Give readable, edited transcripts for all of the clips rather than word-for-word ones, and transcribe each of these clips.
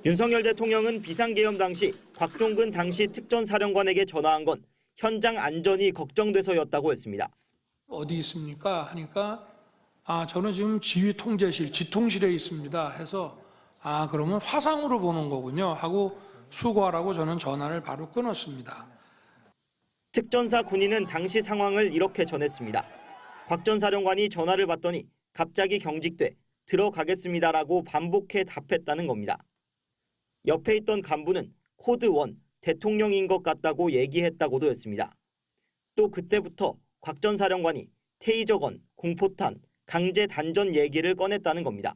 윤석열 대통령은 비상계엄 당시 곽종근 당시 특전사령관에게 전화한 건 현장 안전이 걱정돼서였다고 했습니다. 어디 있습니까? 하니까 저는 지금 지휘 통제실, 지통실에 있습니다 해서 그러면 화상으로 보는 거군요 하고 수고하라고 저는 전화를 바로 끊었습니다. 특전사 군인은 당시 상황을 이렇게 전했습니다. 곽 전 사령관이 전화를 받더니 갑자기 경직돼 들어가겠습니다라고 반복해 답했다는 겁니다. 옆에 있던 간부는 코드 1, 대통령인 것 같다고 얘기했다고도 했습니다. 또 그때부터 곽 전 사령관이 테이저건, 공포탄, 강제 단전 얘기를 꺼냈다는 겁니다.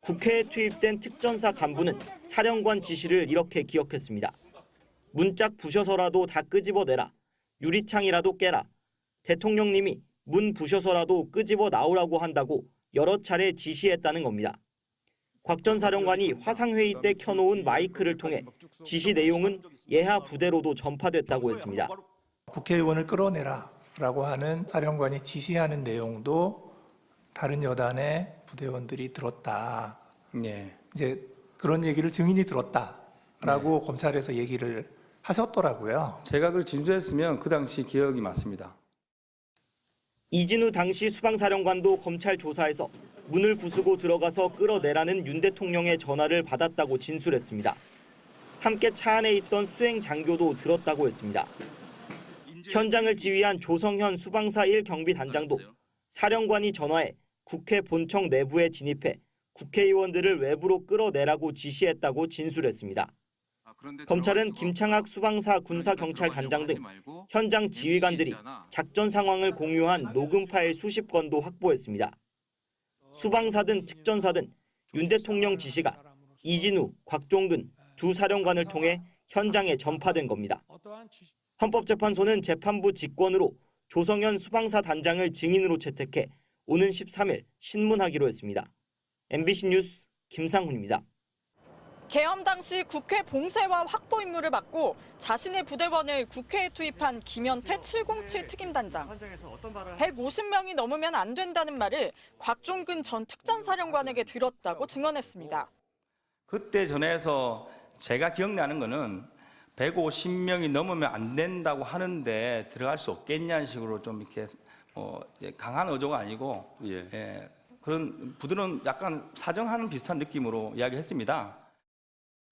국회에 투입된 특전사 간부는 사령관 지시를 이렇게 기억했습니다. 문짝 부셔서라도 다 끄집어내라. 유리창이라도 깨라. 대통령님이 문 부셔서라도 끄집어 나오라고 한다고 여러 차례 지시했다는 겁니다. 곽 전 사령관이 화상회의 때 켜놓은 마이크를 통해 지시 내용은 예하 부대로도 전파됐다고 했습니다. 국회의원을 끌어내라라고 하는 사령관이 지시하는 내용도 다른 여단의 부대원들이 들었다. 네. 이제 그런 얘기를 증인이 들었다라고 검찰에서 얘기를 하셨더라고요. 제가 그걸 진술했으면 그 당시 기억이 맞습니다. 이진우 당시 수방사령관도 검찰 조사에서 문을 부수고 들어가서 끌어내라는 윤 대통령의 전화를 받았다고 진술했습니다. 함께 차 안에 있던 수행 장교도 들었다고 했습니다. 현장을 지휘한 조성현 수방사 1경비단장도 사령관이 전화해 국회 본청 내부에 진입해 국회의원들을 외부로 끌어내라고 지시했다고 진술했습니다. 검찰은 김창학 수방사 군사경찰단장 등 현장 지휘관들이 작전 상황을 공유한 녹음 파일 수십 건도 확보했습니다. 수방사든 특전사든 윤 대통령 지시가 이진우, 곽종근 두 사령관을 통해 현장에 전파된 겁니다. 헌법재판소는 재판부 직권으로 조성현 수방사 단장을 증인으로 채택해 오는 13일 신문하기로 했습니다. MBC 뉴스 김상훈입니다. 계엄 당시 국회 봉쇄와 확보 임무를 맡고 자신의 부대원을 국회에 투입한 김현태 707 특임단장. 150명이 넘으면 안 된다는 말을 곽종근 전 특전사령관에게 들었다고 증언했습니다. 그때 전에서 제가 기억나는 거는 150명이 넘으면 안 된다고 하는데 들어갈 수 없겠냐는 식으로 좀 이렇게 강한 어조가 아니고 그런 부드러운 약간 사정하는 비슷한 느낌으로 이야기했습니다.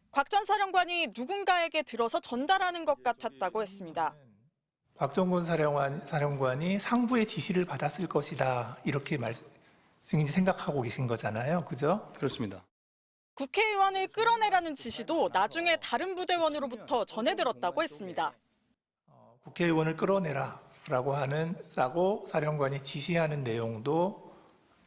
곽 전 사령관이 누군가에게 들어서 전달하는 것 같았다고 했습니다. 곽종근 사령관이 상부의 지시를 받았을 것이다. 이렇게 증인이 생각하고 계신 거잖아요. 그죠? 그렇습니다. 국회의원을 끌어내라는 지시도 나중에 다른 부대원으로부터 전해 들었다고 했습니다. 국회의원을 끌어내라라고 하고 사령관이 지시하는 내용도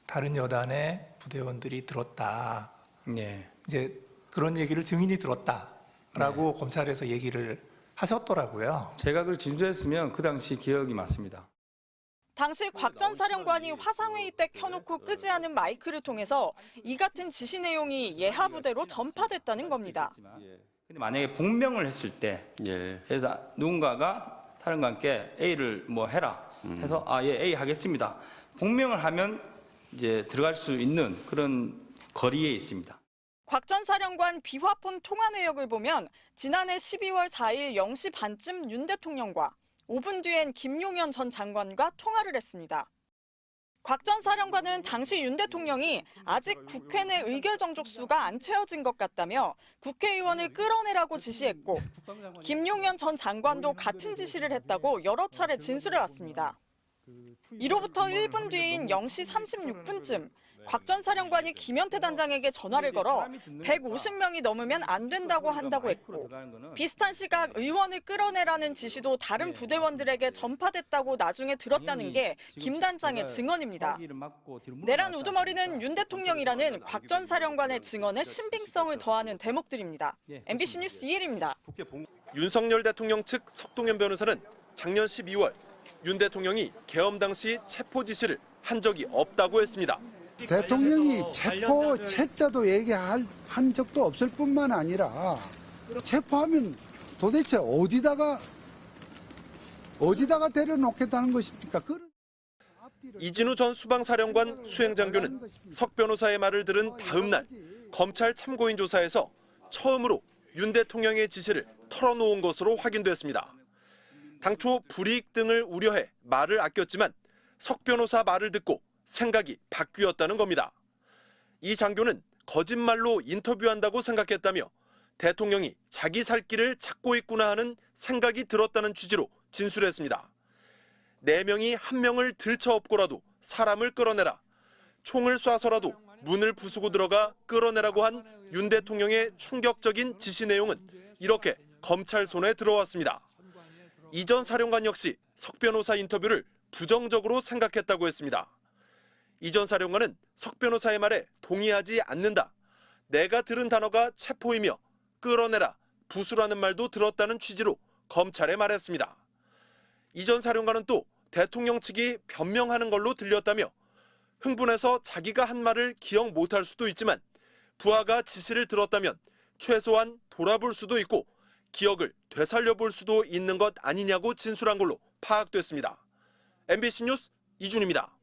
다른 여단의 부대원들이 들었다. 네. 이제 그런 얘기를 증인이 들었다라고 검찰에서 얘기를 하셨더라고요. 제가 그걸 진술했으면 그 당시 기억이 맞습니다. 당시 곽 전 사령관이 화상회의 때 켜놓고 끄지 않은 마이크를 통해서 이 같은 지시 내용이 예하 부대로 전파됐다는 겁니다. 근데 만약에 복명을 했을 때 그래서 누군가가 사령관께 A를 해라 해서 A 하겠습니다. 복명을 하면 이제 들어갈 수 있는 그런 거리에 있습니다. 곽 전 사령관 비화폰 통화 내역을 보면 지난해 12월 4일 0시 반쯤 윤 대통령과 5분 뒤엔 김용현 전 장관과 통화를 했습니다. 곽 전 사령관은 당시 윤 대통령이 아직 국회 내 의결 정족수가 안 채워진 것 같다며 국회의원을 끌어내라고 지시했고 김용현 전 장관도 같은 지시를 했다고 여러 차례 진술해왔습니다. 이로부터 1분 뒤인 0시 36분쯤 곽 전 사령관이 김현태 단장에게 전화를 걸어 150명이 넘으면 안 된다고 한다고 했고 비슷한 시각 의원을 끌어내라는 지시도 다른 부대원들에게 전파됐다고 나중에 들었다는 게 김 단장의 증언입니다. 내란 우두머리는 윤 대통령이라는 곽 전 사령관의 증언에 신빙성을 더하는 대목들입니다. MBC 뉴스 이혜리입니다. 윤석열 대통령 측 석동현 변호사는 작년 12월 윤 대통령이 계엄 당시 체포 지시를 한 적이 없다고 했습니다. 대통령이 체포 채자도 얘기한 적도 없을 뿐만 아니라 체포하면 도대체 어디다가 데려놓겠다는 것입니까? 이진우 전 수방사령관 수행장교는 석 변호사의 말을 들은 다음 날 검찰 참고인 조사에서 처음으로 윤 대통령의 지시를 털어놓은 것으로 확인됐습니다. 당초 불이익 등을 우려해 말을 아꼈지만 석 변호사 말을 듣고 생각이 바뀌었다는 겁니다. 이 장교는 거짓말로 인터뷰한다고 생각했다며 대통령이 자기 살 길을 찾고 있구나 하는 생각이 들었다는 취지로 진술했습니다. 4명이 1명을 들쳐업고라도 사람을 끌어내라, 총을 쏴서라도 문을 부수고 들어가 끌어내라고 한 윤 대통령의 충격적인 지시 내용은 이렇게 검찰 손에 들어왔습니다. 이 전 사령관 역시 석 변호사 인터뷰를 부정적으로 생각했다고 했습니다. 이 전 사령관은 석 변호사의 말에 동의하지 않는다. 내가 들은 단어가 체포이며 끌어내라, 부수라는 말도 들었다는 취지로 검찰에 말했습니다. 이 전 사령관은 또 대통령 측이 변명하는 걸로 들렸다며 흥분해서 자기가 한 말을 기억 못할 수도 있지만 부하가 지시를 들었다면 최소한 돌아볼 수도 있고 기억을 되살려볼 수도 있는 것 아니냐고 진술한 걸로 파악됐습니다. MBC 뉴스 이준입니다.